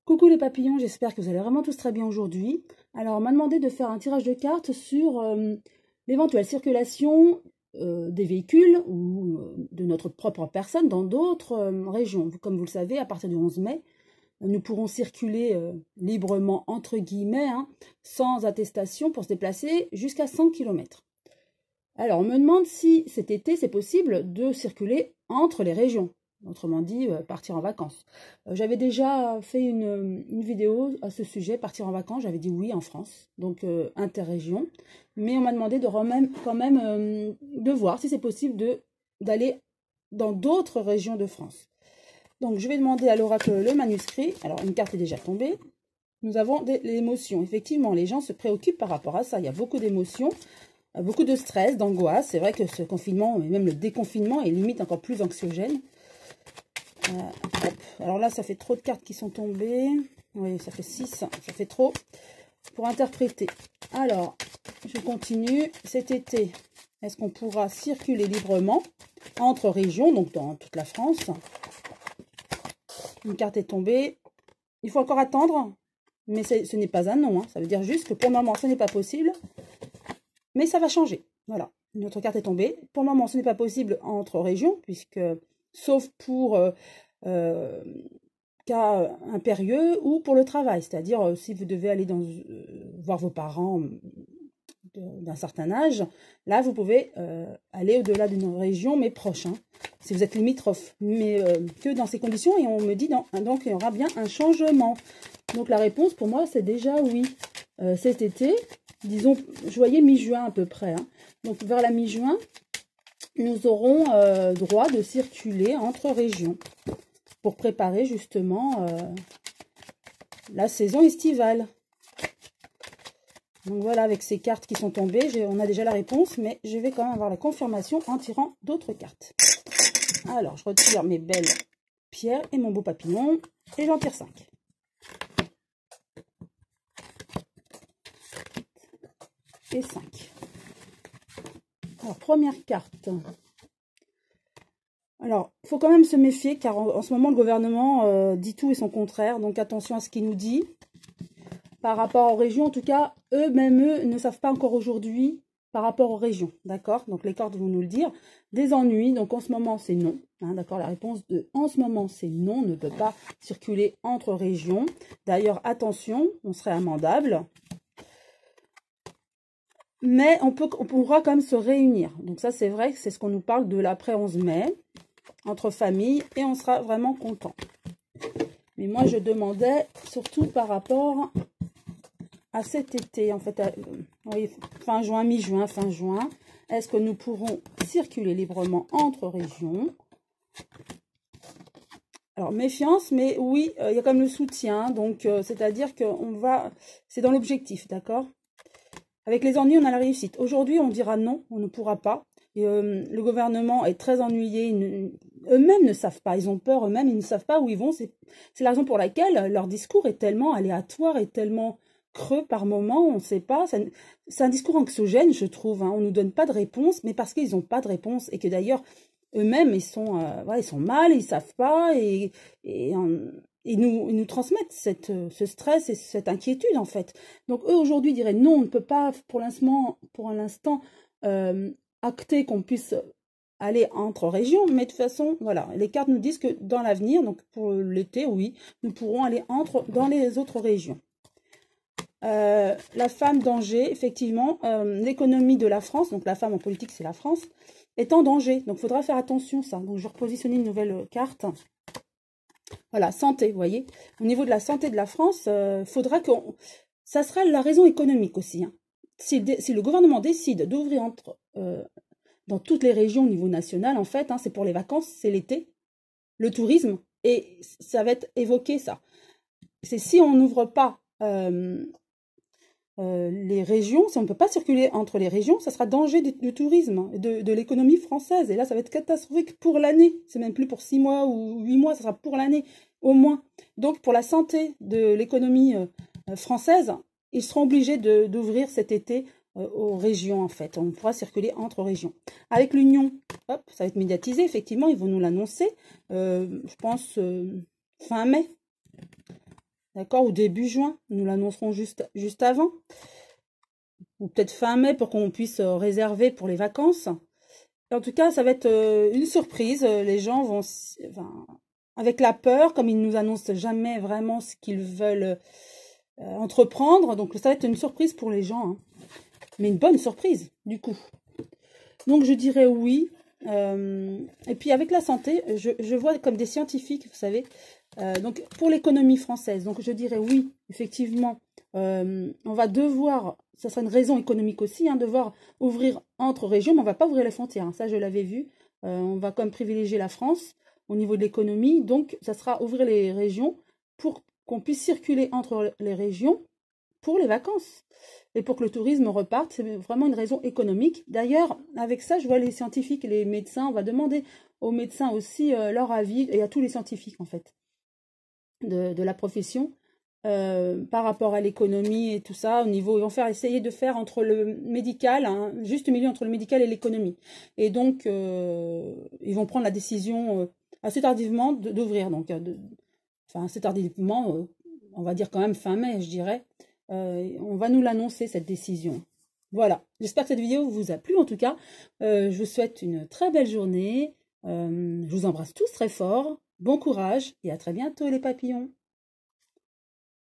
Coucou les papillons, j'espère que vous allez vraiment tous très bien aujourd'hui. Alors, on m'a demandé de faire un tirage de cartes sur l'éventuelle circulation des véhicules ou de notre propre personne dans d'autres régions. Comme vous le savez, à partir du 11 mai, nous pourrons circuler librement, entre guillemets, hein, sans attestation pour se déplacer jusqu'à 100 km. Alors, on me demande si cet été, c'est possible de circuler entre les régions. Autrement dit, partir en vacances. J'avais déjà fait une vidéo à ce sujet, partir en vacances. J'avais dit oui en France, donc interrégion. Mais on m'a demandé de quand même de voir si c'est possible d'aller dans d'autres régions de France. Donc je vais demander à l'oracle le manuscrit. Alors une carte est déjà tombée. Nous avons l'émotion. Effectivement, les gens se préoccupent par rapport à ça. Il y a beaucoup d'émotions. Beaucoup de stress, d'angoisse. C'est vrai que ce confinement, et même le déconfinement, est limite encore plus anxiogène. Alors là, ça fait trop de cartes qui sont tombées. Oui, ça fait 6, ça fait trop pour interpréter. Alors, je continue. Cet été, est-ce qu'on pourra circuler librement entre régions, donc dans toute la France? Une carte est tombée. Il faut encore attendre, mais ce n'est pas un non. Hein. Ça veut dire juste que pour le moment, ce n'est pas possible, mais ça va changer. Voilà, une autre carte est tombée. Pour le moment, ce n'est pas possible entre régions, puisque, sauf pour cas impérieux ou pour le travail. C'est-à-dire, si vous devez aller voir vos parents d'un certain âge, là, vous pouvez aller au-delà d'une région, mais proche, hein, si vous êtes limitrophe. Mais que dans ces conditions, et on me dit, donc, il y aura bien un changement. Donc, la réponse, pour moi, c'est déjà oui. Cet été, disons, je voyais mi-juin à peu près. Hein. Donc, vers la mi-juin, nous aurons droit de circuler entre régions pour préparer justement la saison estivale. Donc voilà, avec ces cartes qui sont tombées, on a déjà la réponse, mais je vais quand même avoir la confirmation en tirant d'autres cartes. Alors, je retire mes belles pierres et mon beau papillon, et j'en tire 5. Et 5. Alors, première carte. Alors, il faut quand même se méfier, car en ce moment, le gouvernement dit tout et son contraire. Donc, attention à ce qu'il nous dit. Par rapport aux régions, en tout cas, eux ne savent pas encore aujourd'hui par rapport aux régions. D'accord? Donc, les cartes vont nous le dire. Des ennuis, donc en ce moment, c'est non. Hein, d'accord? La réponse de en ce moment, c'est non. On ne peut pas circuler entre régions. D'ailleurs, attention, on serait amendable. Mais on pourra quand même se réunir. Donc ça, c'est vrai que c'est ce qu'on nous parle de l'après 11 mai. Entre familles, et on sera vraiment content. Mais moi, je demandais surtout par rapport à cet été, en fait, oui, fin juin, mi-juin, fin juin, est-ce que nous pourrons circuler librement entre régions? Alors, méfiance, mais oui, il y a quand même le soutien, donc c'est-à-dire qu'on va, c'est dans l'objectif, d'accord? Avec les ennuis, on a la réussite. Aujourd'hui, on dira non, on ne pourra pas. Le gouvernement est très ennuyé, eux-mêmes ne savent pas, ils ont peur eux-mêmes, ils ne savent pas où ils vont. C'est la raison pour laquelle leur discours est tellement aléatoire et tellement creux par moment, on ne sait pas. C'est un discours anxiogène, je trouve. Hein. On ne nous donne pas de réponse, mais parce qu'ils n'ont pas de réponse et que d'ailleurs, eux-mêmes, ils sont mal, ils ne savent pas et ils nous transmettent ce stress et cette inquiétude, en fait. Donc, eux, aujourd'hui, diraient non, on ne peut pas, pour l'instant, acter qu'on puisse aller entre régions, mais de toute façon, voilà, les cartes nous disent que dans l'avenir, donc pour l'été, oui, nous pourrons aller dans les autres régions. La femme danger, effectivement, l'économie de la France, donc la femme en politique, c'est la France, est en danger. Donc, il faudra faire attention, ça. Donc, je vais repositionner une nouvelle carte. Voilà, santé, vous voyez. Au niveau de la santé de la France, faudra que... Ça sera la raison économique aussi. Hein. Si le gouvernement décide d'ouvrir dans toutes les régions au niveau national, en fait, hein, c'est pour les vacances, c'est l'été, le tourisme, et ça va être évoqué, ça. C'est si on n'ouvre pas les régions, si on ne peut pas circuler entre les régions, ça sera danger du tourisme, de l'économie française. Et là, ça va être catastrophique pour l'année. C'est même plus pour 6 mois ou 8 mois, ça sera pour l'année au moins. Donc, pour la santé de l'économie française, ils seront obligés d'ouvrir cet été aux régions, en fait. On pourra circuler entre régions. Avec l'Union, hop, ça va être médiatisé, effectivement, ils vont nous l'annoncer, je pense, fin mai. d'accord, ou début juin. Nous l'annoncerons juste avant, ou peut-être fin mai pour qu'on puisse réserver pour les vacances. En tout cas, ça va être une surprise. Les gens vont, enfin, avec la peur, comme ils nous annoncent jamais vraiment ce qu'ils veulent entreprendre. Donc, ça va être une surprise pour les gens, hein. Mais une bonne surprise, du coup. Donc, je dirais oui. Et puis, avec la santé, je vois comme des scientifiques, vous savez. Donc, pour l'économie française, donc je dirais oui, effectivement, on va devoir, ça sera une raison économique aussi, hein, devoir ouvrir entre régions, mais on ne va pas ouvrir les frontières, hein, ça je l'avais vu. On va quand même privilégier la France au niveau de l'économie, donc ça sera ouvrir les régions pour qu'on puisse circuler entre les régions pour les vacances et pour que le tourisme reparte. C'est vraiment une raison économique. D'ailleurs, avec ça, je vois les scientifiques et les médecins, on va demander aux médecins aussi leur avis, et à tous les scientifiques en fait, de la profession, par rapport à l'économie et tout ça, au niveau, ils vont essayer de faire entre le médical, hein, juste milieu entre le médical et l'économie. Et donc, ils vont prendre la décision assez tardivement d'ouvrir. Donc, enfin, assez tardivement, on va dire quand même fin mai, je dirais. On va nous l'annoncer, cette décision. Voilà, j'espère que cette vidéo vous a plu en tout cas. Je vous souhaite une très belle journée. Je vous embrasse tous très fort. Bon courage et à très bientôt les papillons.